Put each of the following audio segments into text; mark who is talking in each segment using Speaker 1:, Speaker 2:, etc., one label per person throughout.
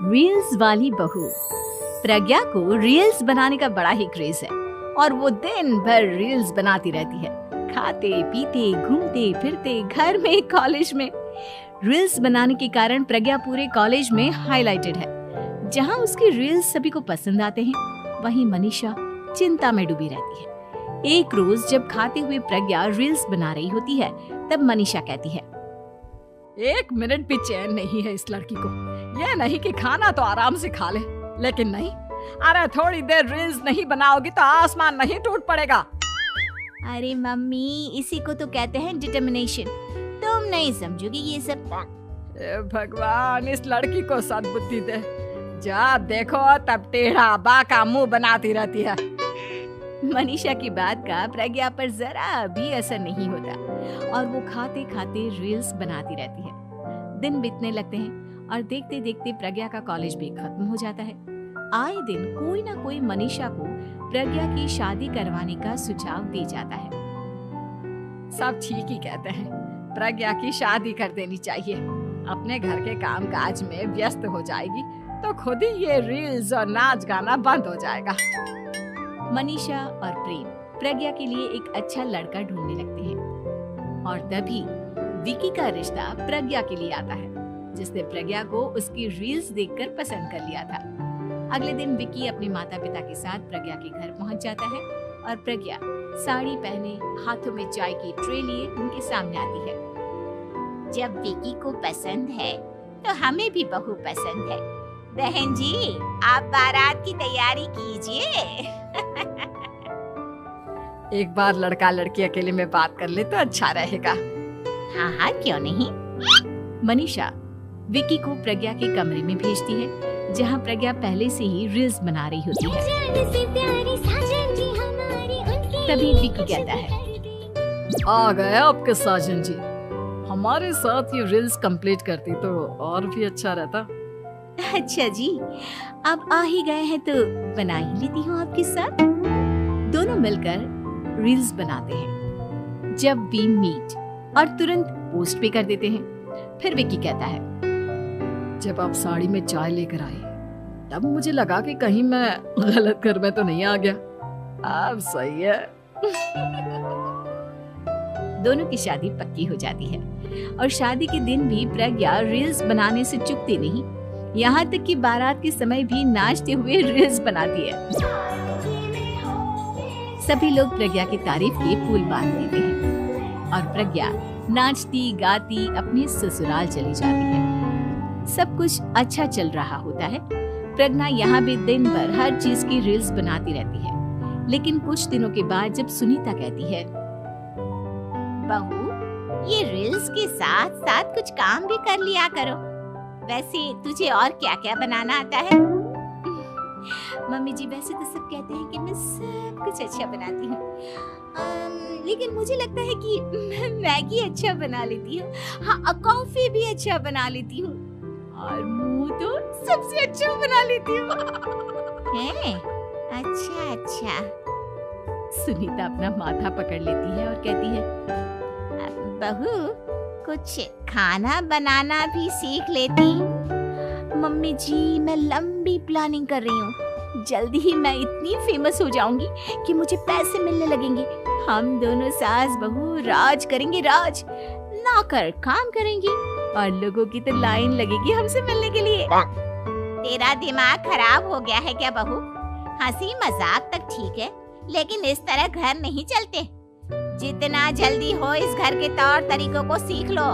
Speaker 1: Reels वाली बहू। प्रज्ञा को रील्स बनाने का बड़ा ही क्रेज है और वो दिन भर रील्स बनाती रहती है। खाते पीते घूमते फिरते घर में कॉलेज में रील्स बनाने के कारण प्रज्ञा पूरे कॉलेज में हाईलाइटेड है। जहां उसकी रील्स सभी को पसंद आते हैं, वहीं मनीषा चिंता में डूबी रहती है। एक रोज जब खाते हुए प्रज्ञा रील्स बना रही होती है, तब मनीषा कहती है,
Speaker 2: 1 मिनट भी चैन नहीं है इस लड़की को। ये नहीं कि खाना तो आराम से खा ले, लेकिन नहीं, अरे थोड़ी देर रील्स नहीं बनाओगी तो आसमान नहीं टूट पड़ेगा।
Speaker 1: अरे मम्मी, इसी को तो कहते हैं डिटर्मिनेशन। तुम नहीं समझोगी ये सब।
Speaker 2: भगवान, इस लड़की को सद्बुद्धि दे। जब देखो तब टेढ़ा बाका मुंह बनाती रहती है।
Speaker 1: मनीषा की बात का प्रज्ञा पर जरा भी असर नहीं होता और वो खाते खाते रील्स बनाती रहती है। दिन बीतने लगते हैं और देखते देखते प्रज्ञा का कॉलेज भी खत्म हो जाता है। आए दिन कोई ना कोई मनीषा को प्रज्ञा की शादी करवाने का सुझाव दे जाता है।
Speaker 2: सब ठीक ही कहते हैं, प्रज्ञा की शादी कर देनी चाहिए। अपने घर के काम काज में व्यस्त हो जाएगी तो खुद ही ये रील्स और नाच गाना बंद हो जाएगा।
Speaker 1: मनीषा और प्रेम प्रज्ञा के लिए एक अच्छा लड़का ढूंढने लगते हैं और तभी विकी का रिश्ता प्रज्ञा के लिए आता है, जिसने प्रज्ञा को उसकी रील्स देखकर पसंद कर लिया था। अगले दिन विकी अपने माता पिता के साथ प्रज्ञा के घर पहुंच जाता है और प्रज्ञा साड़ी पहने हाथों में चाय की ट्रे लिए उनके सामने आती है।
Speaker 3: जब विकी को पसंद है तो हमें भी बहू पसंद है। बहन जी, आप बारात की तैयारी कीजिए।
Speaker 2: एक बार लड़का लड़की अकेले में बात कर ले तो अच्छा रहेगा।
Speaker 3: हाँ हाँ, क्यों नहीं।
Speaker 1: मनीषा विकी को प्रज्ञा के कमरे में भेजती है, जहां प्रज्ञा पहले से ही रील्स बना रही होती है। तभी विकी कहता है,
Speaker 2: आ गए आपके साजन जी। हमारे साथ ये रील्स कंप्लीट करती तो और भी अच्छा रहता।
Speaker 1: अच्छा जी, अब आ ही गए हैं तो बना ही लेती हूँ आपके साथ। दोनों मिलकर रील्स बनाते हैं। जब वी मीट और तुरंत पोस्ट भी कर देते हैं। फिर विकी कहता है,
Speaker 2: जब आप साड़ी में चाय लेकर आई तब मुझे लगा कि कहीं मैं गलत घर में तो नहीं आ गया। अब सही है।
Speaker 1: दोनों की शादी पक्की हो जाती है और शादी के दिन भी प्रज्ञा रील्स बनाने से चूकती नहीं। यहाँ तक कि बारात के समय भी नाचते हुए रील्स बनाती है। सभी लोग प्रज्ञा की तारीफ के पुल बांध देते हैं और प्रज्ञा नाचती गाती अपने ससुराल चली जाती है। सब कुछ अच्छा चल रहा होता है। प्रज्ञा यहाँ भी दिन भर हर चीज की रील्स बनाती रहती है। लेकिन कुछ दिनों के बाद जब सुनीता कहती है,
Speaker 3: बहू, ये रील्स के साथ साथ कुछ काम भी कर लिया करो। वैसे तुझे और क्या क्या बनाना आता है?
Speaker 1: मम्मी जी, वैसे तो सब कहते हैं कि मैं सब कुछ अच्छा बनाती हूँ, लेकिन मुझे लगता है कि मैं मैगी अच्छा बना लेती हूँ। हाँ, कॉफी भी अच्छा बना लेती हूँ और मुंह तो सबसे अच्छा बना लेती हूँ।
Speaker 3: अच्छा अच्छा।
Speaker 1: सुनीता अपना माथा पकड़ लेती है और कहती है,
Speaker 3: बहू, कुछ खाना बनाना भी सीख लेती।
Speaker 1: मम्मी जी, मैं लंबी प्लानिंग कर रही हूँ। जल्दी ही मैं इतनी फेमस हो जाऊंगी कि मुझे पैसे मिलने लगेंगे। हम दोनों सास बहू राज करेंगे, राज नौकर काम करेंगे और लोगों की तो लाइन लगेगी हमसे मिलने के लिए।
Speaker 3: तेरा दिमाग खराब हो गया है क्या बहू? हंसी मजाक तक ठीक है, लेकिन इस तरह घर नहीं चलते। जितना जल्दी हो इस घर के तौर तरीकों को सीख लो।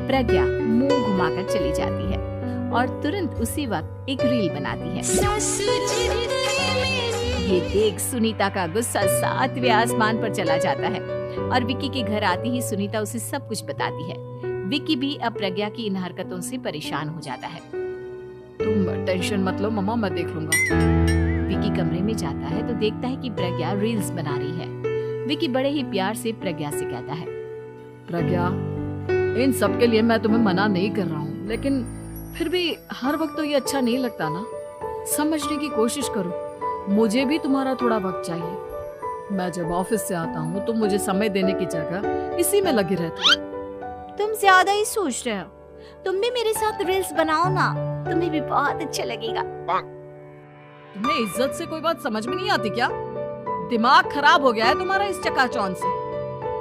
Speaker 1: प्रज्ञा मुंह घुमाकर चली जाती है और तुरंत उसी वक्त एक रील बनाती है। ये देख सुनीता का गुस्सा 7वें आसमान पर चला जाता है और विकी के घर आती ही सुनीता उसे सब कुछ बताती है। विकी भी अब प्रज्ञा की इन हरकतों से परेशान हो जाता है।
Speaker 2: तुम टेंशन मत लो मम्मा, मैं देख लूंगा।
Speaker 1: विकी कमरे में जाता है तो देखता है कि प्रज्ञा रील्स बना रही है। विकी बड़े ही प्यार से प्रज्ञा से कहता है,
Speaker 2: प्रज्ञा, इन सब के लिए मैं तुम्हें मना नहीं कर रहा हूँ, लेकिन फिर भी हर वक्त तो ये अच्छा नहीं लगता ना। समझने की कोशिश करो, मुझे भी तुम्हारा थोड़ा वक्त चाहिए। मैं जब ऑफिस से आता हूँ तो मुझे समय देने की जगह इसी में लगी रहती।
Speaker 1: तुम ज्यादा ही सोच रहे हो। तुम भी मेरे साथ रील्स बनाओ ना, तुम्हें भी बहुत अच्छा लगेगा।
Speaker 2: तुम्हें इज्जत से कोई बात समझ में नहीं आती क्या? दिमाग खराब हो गया है तुम्हारा इस चकाचौंध से।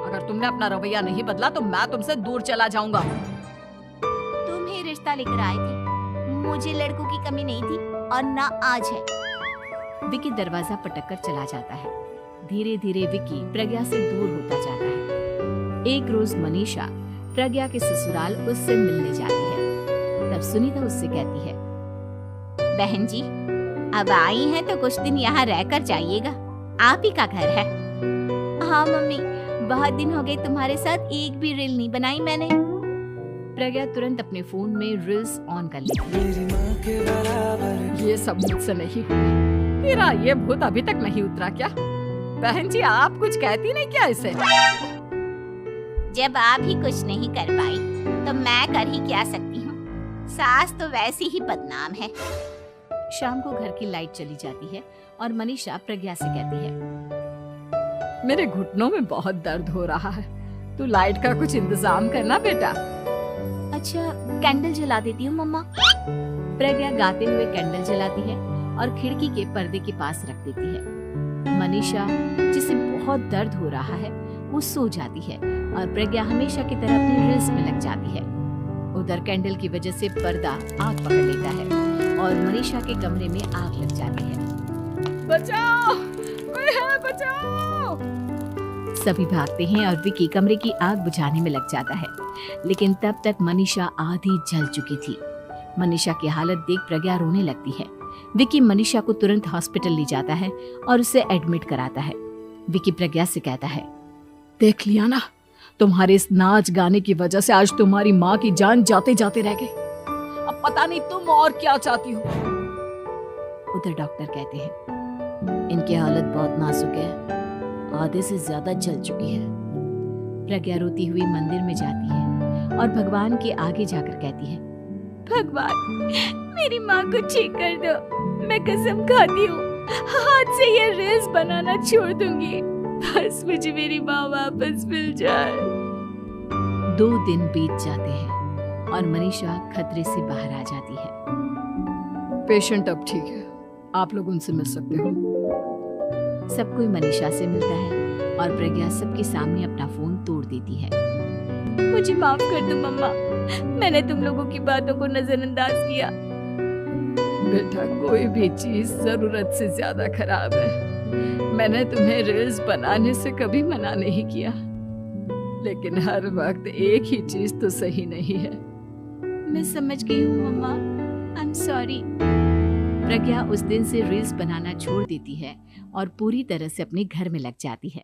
Speaker 2: अगर तुमने अपना रवैया नहीं बदला तो मैं तुमसे दूर चला जाऊंगा।
Speaker 3: तुम ही रिश्ता लेकर आए थे, मुझे लड़कों की कमी नहीं थी और ना आज है।
Speaker 1: विकी दरवाजा पटक कर चला जाता है। धीरे धीरे विकी प्रज्ञा से दूर होता जाता है। एक रोज मनीषा प्रज्ञा के ससुराल उससे मिलने जाती है। तब सुनीता उससे कहती है,
Speaker 3: बहन जी, अब आई हैं तो कुछ दिन यहाँ रहकर जाइएगा, आप ही का घर है। हाँ मम्मी, बहुत दिन हो गए तुम्हारे साथ एक भी रील नहीं बनाई मैंने।
Speaker 1: प्रज्ञा तुरंत अपने फोन में रील्स ऑन कर लेती है।
Speaker 2: ये सब मुझसे नहीं होगा। तेरा ये भूत अभी तक नहीं उतरा क्या? बहन जी, आप कुछ कहती नहीं क्या इसे?
Speaker 3: जब आप ही कुछ नहीं कर पाई तो मैं कर ही क्या सकती हूँ। सास तो वैसी ही बदनाम है।
Speaker 1: शाम को घर की लाइट चली जाती है और मनीषा प्रज्ञा से कहती है,
Speaker 2: मेरे घुटनों में बहुत दर्द हो रहा है, तू लाइट का कुछ इंतजाम करना बेटा।
Speaker 1: अच्छा, कैंडल जला देती हूँ मम्मा। प्रज्ञा गाते हुए कैंडल जलाती है और खिड़की के पर्दे के पास रख देती है। मनीषा, जिसे बहुत दर्द हो रहा है, वो सो जाती है और प्रज्ञा हमेशा की तरह अपनी रील्स में लग जाती है। उधर कैंडल की वजह से पर्दा आग पकड़ लेता है और मनीषा के कमरे में आग लग जाती है।
Speaker 2: बचाओ, कोई है, बचाओ।
Speaker 1: सभी भागते हैं और विकी कमरे की आग बुझाने में लग जाता है, लेकिन तब तक मनीषा आधी जल चुकी थी। मनीषा की हालत देख प्रज्ञा रोने लगती है। विकी मनीषा को तुरंत हॉस्पिटल ले जाता है और उसे एडमिट कराता है। विकी प्रज्ञा से कहता है,
Speaker 2: देख लिया ना, तुम्हारे इस नाच गाने की वजह से आज तुम्हारी माँ की जान जाते जाते रह गई। अब पता नहीं तुम और क्या चाहती हो।
Speaker 1: उधर डॉक्टर कहते हैं, इनकी हालत बहुत नाजुक है, आधे से ज्यादा जल चुकी है। प्रज्ञा रोती हुई मंदिर में जाती है और भगवान के आगे जाकर कहती है, भगवान, मेरी माँ को ठीक कर दो। मैं कसम खाती हूँ, हाथ से ये रील्स बनाना छोड़ दूंगी। बस मुझे मेरी माँ वापस मिल जाए। 2 दिन बीत जाते हैं और मनीषा खतरे से बाहर आ जाती है।
Speaker 2: पेशेंट अब ठीक है, आप लोग उनसे मिल सकते हो।
Speaker 1: सब कोई मनीषा से मिलता है और प्रज्ञा सबके सामने अपना फोन तोड़ देती है। मुझे माफ कर दो मम्मा, मैंने तुम लोगों की बातों को नजरअंदाज किया।
Speaker 2: बेटा, कोई भी चीज जरूरत से ज्यादा खराब है। मैंने तुम्हें रील्स बनाने से कभी मना नहीं किया, लेकिन हर वक्त एक ही चीज तो सही नहीं है।
Speaker 1: मैं समझ गई हूँ मम्मा, आई एम सॉरी। प्रज्ञा उस दिन से रील्स बनाना छोड़ देती है और पूरी तरह से अपने घर में लग जाती है।